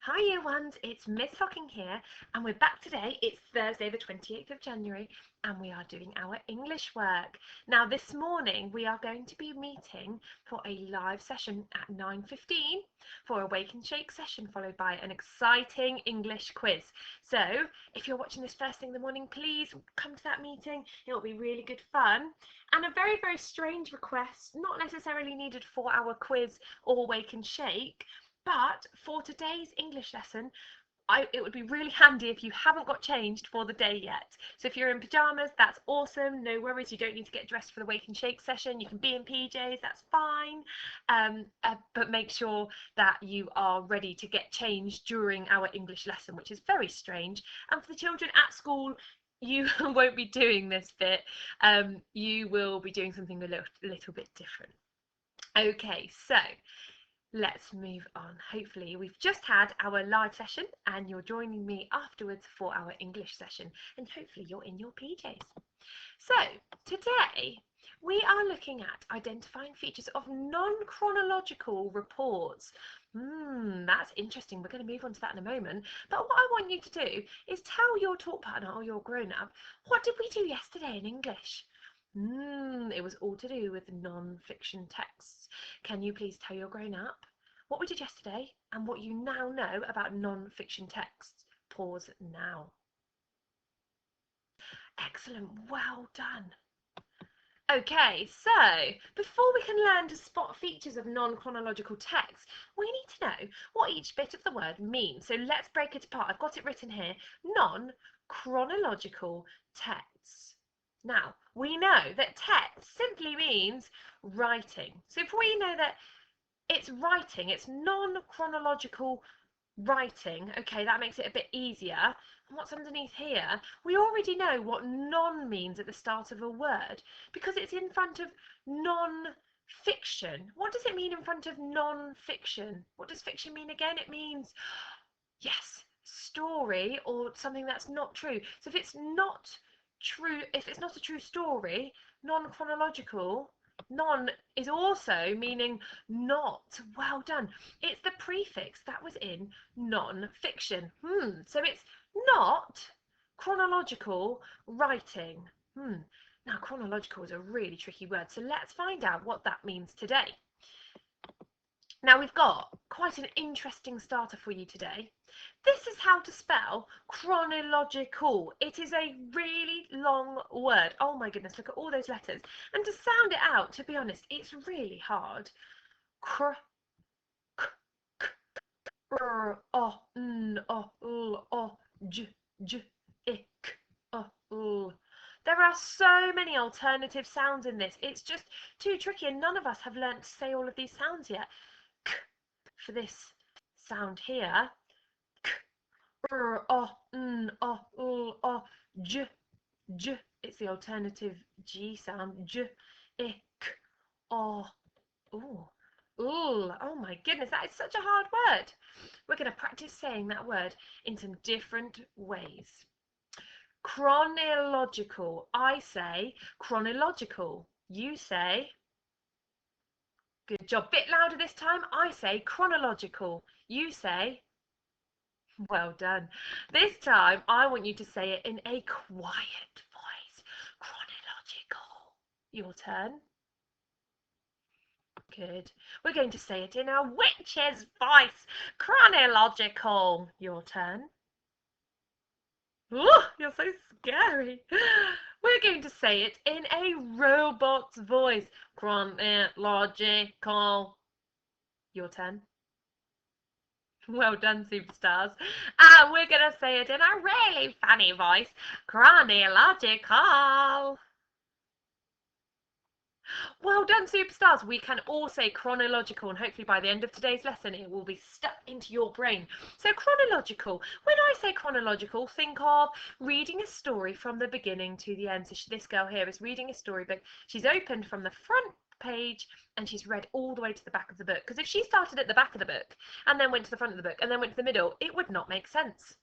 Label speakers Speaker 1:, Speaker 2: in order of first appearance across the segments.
Speaker 1: Hi year ones, it's Miss Hocking here and we're back today. It's Thursday the 28th of January and we are doing our English work. Now this morning we are going to be meeting for a live session at 9:15 for a wake and shake session followed by an exciting English quiz. So if you're watching this first thing in the morning, please come to that meeting. It will be really good fun. And a very, very strange request, not necessarily needed for our quiz or wake and shake, but for today's English lesson, it would be really handy if you haven't got changed for the day yet. So if you're in pyjamas, that's awesome. No worries, you don't need to get dressed for the wake and shake session. You can be in PJs, that's fine. But make sure that you are ready to get changed during our English lesson, which is very strange. And for the children at school, you won't be doing this bit. You will be doing something a little bit different. Okay, so let's move on. Hopefully we've just had our live session and you're joining me afterwards for our English session, and hopefully you're in your PJs. So today we are looking at identifying features of non-chronological reports. That's interesting. We're going to move on to that in a moment. But what I want you to do is tell your talk partner or your grown-up, what did we do yesterday in English? It was all to do with non-fiction texts. Can you please tell your grown-up what we did yesterday and what you now know about non-fiction texts? Pause now. Excellent, well done. Okay, so before we can learn to spot features of non-chronological text, we need to know what each bit of the word means. So let's break it apart. I've got it written here. Non-chronological texts. Now, we know that text simply means writing. So if we know that it's writing, it's non-chronological writing, okay, that makes it a bit easier. And what's underneath here? We already know what non means at the start of a word because it's in front of non-fiction. What does it mean in front of non-fiction? What does fiction mean again? It means, yes, story or something that's not true. So if it's not true, if it's not a true story, non-chronological, non is also meaning not. Well done. It's the prefix that was in non-fiction. So it's not chronological writing. Now chronological is a really tricky word, so let's find out what that means today. Now we've got quite an interesting starter for you today. This is how to spell chronological. It is a really long word. Oh my goodness, look at all those letters. And to sound it out, to be honest, it's really hard. There are so many alternative sounds in this. It's just too tricky, and none of us have learnt to say all of these sounds yet. K for this sound here. J, j. It's the alternative G sound. J, ik, oh, ooh. Ooh, oh my goodness, that is such a hard word. We're going to practice saying that word in some different ways. Chronological. I say chronological. You say, good job. Bit louder this time. I say chronological. You say, well done. This time I want you to say it in a quiet voice. Chronological. Your turn. Good. We're going to say it in a witch's voice. Chronological. Your turn. Oh, you're so scary. We're going to say it in a robot's voice. Chronological. Your turn. Well done, superstars. And we're going to say it in a really funny voice. Chronological. Well done, superstars. We can all say chronological, and hopefully by the end of today's lesson it will be stuck into your brain. So chronological. When I say chronological, think of reading a story from the beginning to the end. So this girl here is reading a storybook. She's opened from the front page and she's read all the way to the back of the book. Because if she started at the back of the book and then went to the front of the book and then went to the middle, it would not make sense.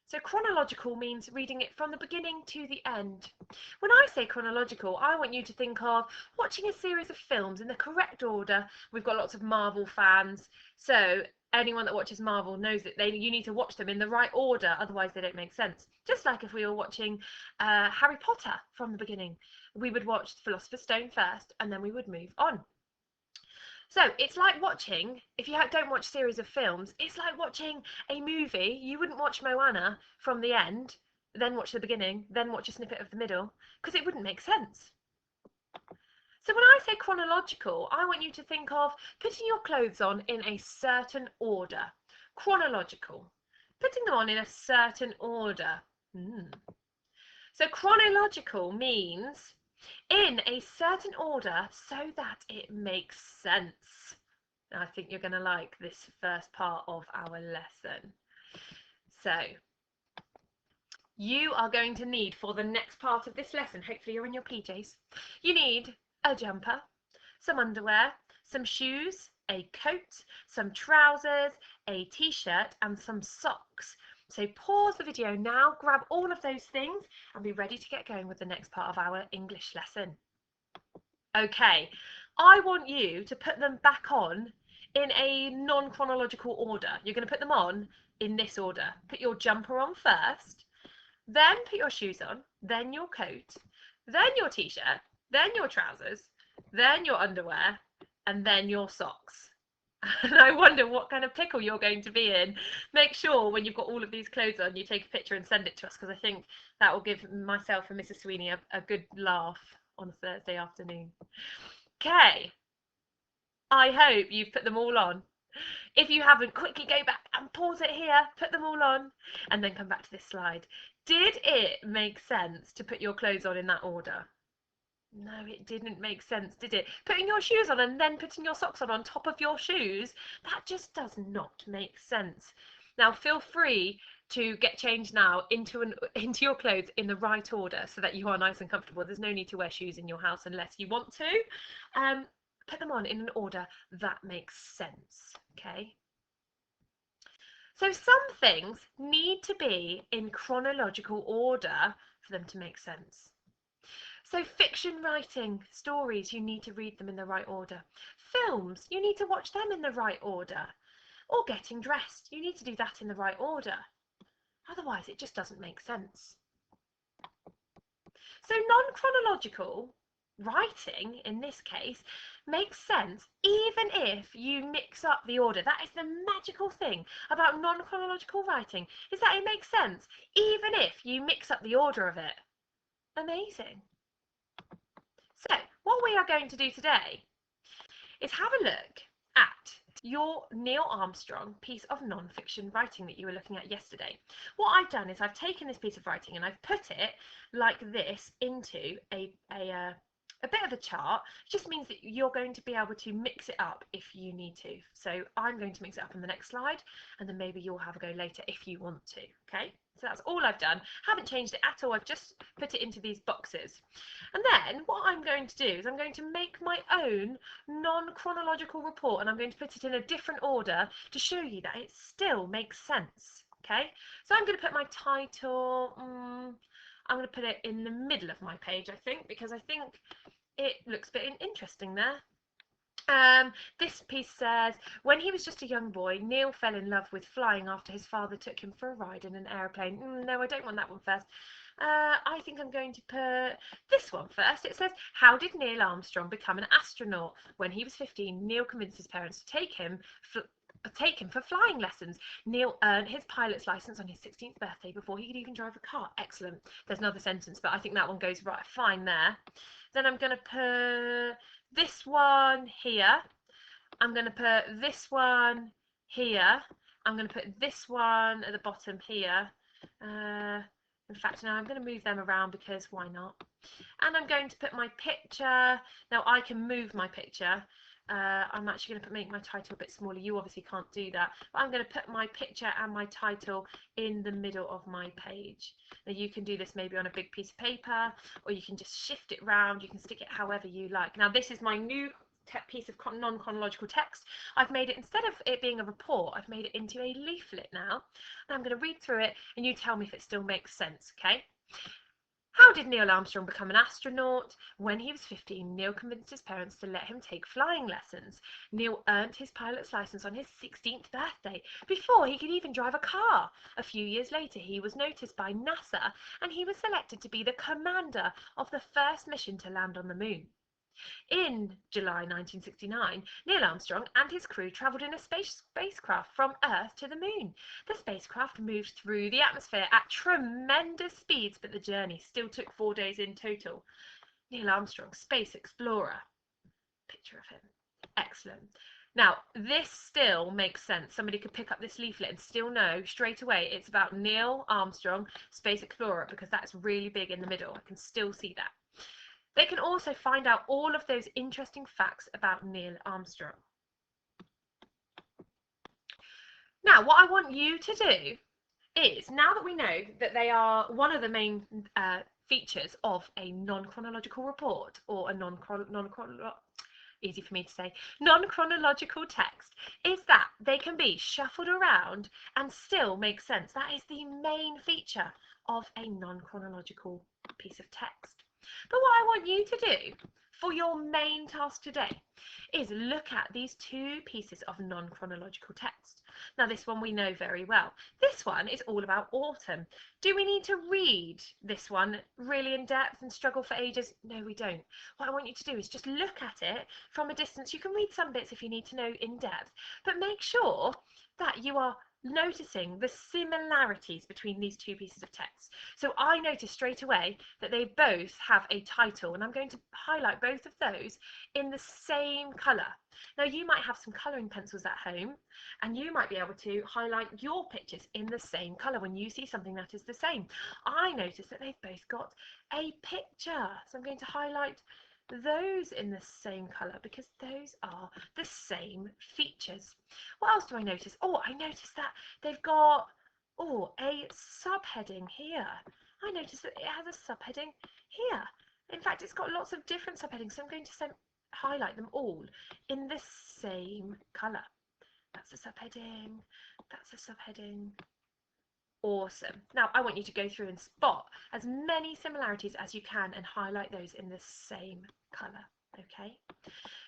Speaker 1: So chronological means reading it from the beginning to the end. When I say chronological, I want you to think of watching a series of films in the correct order. We've got lots of Marvel fans, so anyone that watches Marvel knows that you need to watch them in the right order, otherwise they don't make sense. Just like if we were watching Harry Potter from the beginning, we would watch Philosopher's Stone first, and then we would move on. So it's like watching, if you don't watch series of films, it's like watching a movie. You wouldn't watch Moana from the end, then watch the beginning, then watch a snippet of the middle, because it wouldn't make sense. So when I say chronological, I want you to think of putting your clothes on in a certain order. Chronological. Putting them on in a certain order. So chronological means in a certain order so that it makes sense. I think you're going to like this first part of our lesson. So you are going to need, for the next part of this lesson, hopefully you're in your PJs, you need a jumper, some underwear, some shoes, a coat, some trousers, a t-shirt and some socks. So pause the video now, grab all of those things and be ready to get going with the next part of our English lesson. Okay, I want you to put them back on in a non-chronological order. You're going to put them on in this order. Put your jumper on first, then put your shoes on, then your coat, then your t-shirt, then your trousers, then your underwear, and then your socks. And I wonder what kind of pickle you're going to be in. Make sure when you've got all of these clothes on, you take a picture and send it to us, because I think that will give myself and Mrs. Sweeney a good laugh on a Thursday afternoon. Okay, I hope you've put them all on. If you haven't, quickly go back and pause it here, put them all on, and then come back to this slide. Did it make sense to put your clothes on in that order? No, it didn't make sense, did it? Putting your shoes on and then putting your socks on top of your shoes, that just does not make sense. Now, feel free to get changed now into your clothes in the right order so that you are nice and comfortable. There's no need to wear shoes in your house unless you want to. Put them on in an order that makes sense, okay? So some things need to be in chronological order for them to make sense. So fiction writing, stories, you need to read them in the right order. Films, you need to watch them in the right order. Or getting dressed, you need to do that in the right order. Otherwise, it just doesn't make sense. So non-chronological writing, in this case, makes sense even if you mix up the order. That is the magical thing about non-chronological writing, is that it makes sense even if you mix up the order of it. Amazing. So what we are going to do today is have a look at your Neil Armstrong piece of non-fiction writing that you were looking at yesterday. What I've done is I've taken this piece of writing and I've put it like this into a bit of a chart. It just means that you're going to be able to mix it up if you need to. So I'm going to mix it up in the next slide, and then maybe you'll have a go later if you want to. Okay, so that's all I've done. Haven't changed it at all. I've just put it into these boxes. And then what I'm going to do is I'm going to make my own non-chronological report, and I'm going to put it in a different order to show you that it still makes sense. Okay, so I'm going to put my title, I'm going to put it in the middle of my page, I think, because I think it looks a bit interesting there. This piece says, when he was just a young boy, Neil fell in love with flying after his father took him for a ride in an aeroplane. No, I don't want that one first. I think I'm going to put this one first. It says, how did Neil Armstrong become an astronaut? When he was 15, Neil convinced his parents to take him for flying lessons. Neil earned his pilot's license on his 16th birthday before he could even drive a car. Excellent. There's another sentence, but I think that one goes right fine there. Then I'm going to put this one here. I'm going to put this one here. I'm going to put this one at the bottom here. In fact, now I'm going to move them around because why not? And I'm going to put my picture. Now I can move my picture. I'm actually going to make my title a bit smaller. You obviously can't do that, but I'm going to put my picture and my title in the middle of my page. Now you can do this maybe on a big piece of paper, or you can just shift it round. You can stick it however you like. Now this is my new piece of non-chronological text. I've made it, instead of it being a report, I've made it into a leaflet now, and I'm going to read through it and you tell me if it still makes sense. Okay, How did Neil Armstrong become an astronaut? When he was 15, Neil convinced his parents to let him take flying lessons. Neil earned his pilot's license on his 16th birthday, before he could even drive a car. A few years later, he was noticed by NASA, and he was selected to be the commander of the first mission to land on the moon. In July 1969, Neil Armstrong and his crew travelled in a spacecraft from Earth to the Moon. The spacecraft moved through the atmosphere at tremendous speeds, but the journey still took 4 days in total. Neil Armstrong, space explorer. Picture of him. Excellent. Now, this still makes sense. Somebody could pick up this leaflet and still know straight away it's about Neil Armstrong, space explorer, because that's really big in the middle. I can still see that. They can also find out all of those interesting facts about Neil Armstrong. Now, what I want you to do is, now that we know that they are one of the main features of a non-chronological report, or a easy for me to say, non-chronological text, is that they can be shuffled around and still make sense. That is the main feature of a non-chronological piece of text. But what I want you to do for your main task today is look at these two pieces of non-chronological text. Now, this one we know very well. This one is all about autumn. Do we need to read this one really in depth and struggle for ages? No, we don't. What I want you to do is just look at it from a distance. You can read some bits if you need to know in depth, but make sure that you are noticing the similarities between these two pieces of text. So I noticed straight away that they both have a title, and I'm going to highlight both of those in the same colour. Now, you might have some colouring pencils at home, and you might be able to highlight your pictures in the same colour when you see something that is the same. I noticed that they've both got a picture, so I'm going to highlight those in the same colour because those are the same features. What else do I notice? Oh, I noticed that they've got a subheading here. I noticed that it has a subheading here. In fact, it's got lots of different subheadings, so I'm going to highlight them all in the same colour. That's a subheading, that's a subheading. Awesome. Now I want you to go through and spot as many similarities as you can and highlight those in the same colour, okay?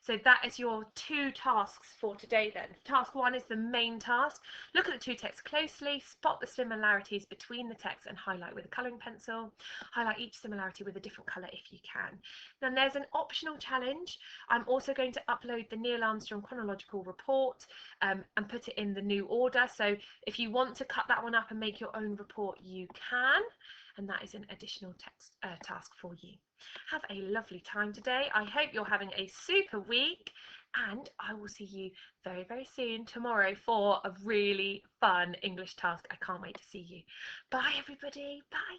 Speaker 1: So that is your two tasks for today then. Task one is the main task. Look at the two texts closely, spot the similarities between the texts and highlight with a colouring pencil. Highlight each similarity with a different colour if you can. Then there's an optional challenge. I'm also going to upload the Neil Armstrong chronological report and put it in the new order. So if you want to cut that one up and make your own report, you can. And that is an additional task for you. Have a lovely time today. I hope you're having a super week, and I will see you very, very soon tomorrow for a really fun English task. I can't wait to see you. Bye, everybody. Bye.